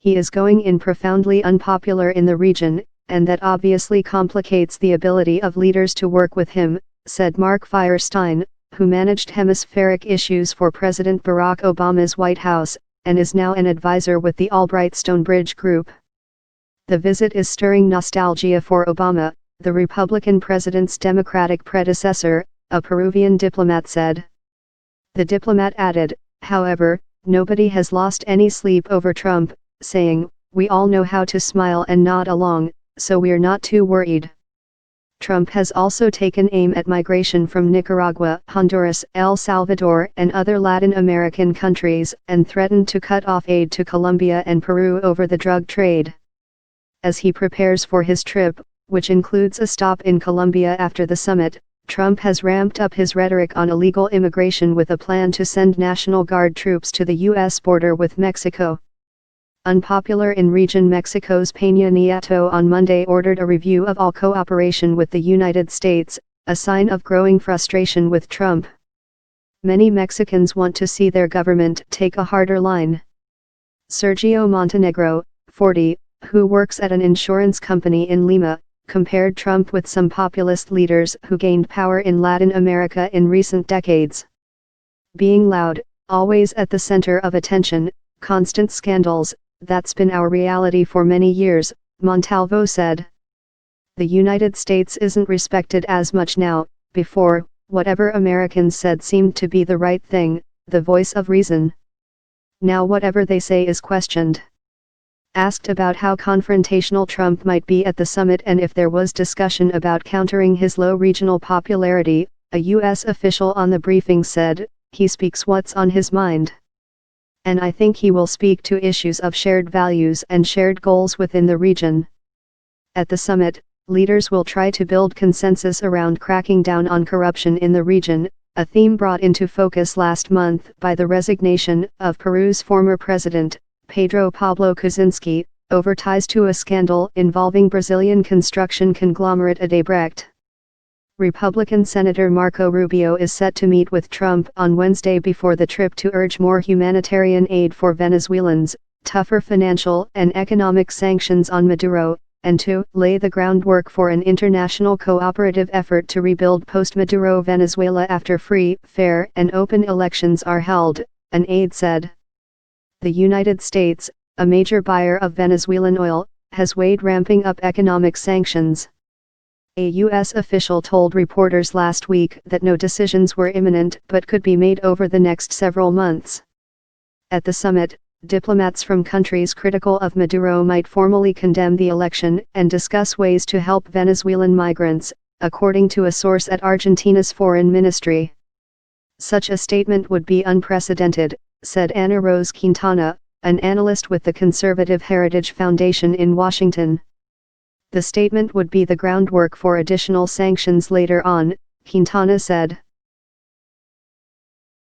He is going in profoundly unpopular in the region, and that obviously complicates the ability of leaders to work with him, said Mark Feierstein, who managed hemispheric issues for President Barack Obama's White House, and is now an advisor with the Albright Stonebridge Group. The visit is stirring nostalgia for Obama, the Republican president's Democratic predecessor, a Peruvian diplomat said. The diplomat added, however, nobody has lost any sleep over Trump, saying, "We all know how to smile and nod along, so we're not too worried." Trump has also taken aim at migration from Nicaragua, Honduras, El Salvador, and other Latin American countries, and threatened to cut off aid to Colombia and Peru over the drug trade. As he prepares for his trip, which includes a stop in Colombia after the summit, Trump has ramped up his rhetoric on illegal immigration with a plan to send National Guard troops to the U.S. border with Mexico. Unpopular in region, Mexico's Peña Nieto on Monday ordered a review of all cooperation with the United States, a sign of growing frustration with Trump. Many Mexicans want to see their government take a harder line. Sergio Montenegro, 40, who works at an insurance company in Lima, compared Trump with some populist leaders who gained power in Latin America in recent decades. Being loud, always at the center of attention, constant scandals, that's been our reality for many years, Montalvo said. The United States isn't respected as much now. Before, whatever Americans said seemed to be the right thing, the voice of reason. Now whatever they say is questioned. Asked about how confrontational Trump might be at the summit and if there was discussion about countering his low regional popularity, a U.S. official on the briefing said, "He speaks what's on his mind. And I think he will speak to issues of shared values and shared goals within the region." At the summit, leaders will try to build consensus around cracking down on corruption in the region, a theme brought into focus last month by the resignation of Peru's former president, Pedro Pablo Kuczynski, over ties to a scandal involving Brazilian construction conglomerate Odebrecht. Republican Senator Marco Rubio is set to meet with Trump on Wednesday before the trip to urge more humanitarian aid for Venezuelans, tougher financial and economic sanctions on Maduro, and to lay the groundwork for an international cooperative effort to rebuild post-Maduro Venezuela after free, fair, and open elections are held, an aide said. The United States, a major buyer of Venezuelan oil, has weighed ramping up economic sanctions. A U.S. official told reporters last week that no decisions were imminent but could be made over the next several months. At the summit, diplomats from countries critical of Maduro might formally condemn the election and discuss ways to help Venezuelan migrants, according to a source at Argentina's foreign ministry. Such a statement would be unprecedented, said Ana Rose Quintana, an analyst with the Conservative Heritage Foundation in Washington. The statement would be the groundwork for additional sanctions later on, Quintana said.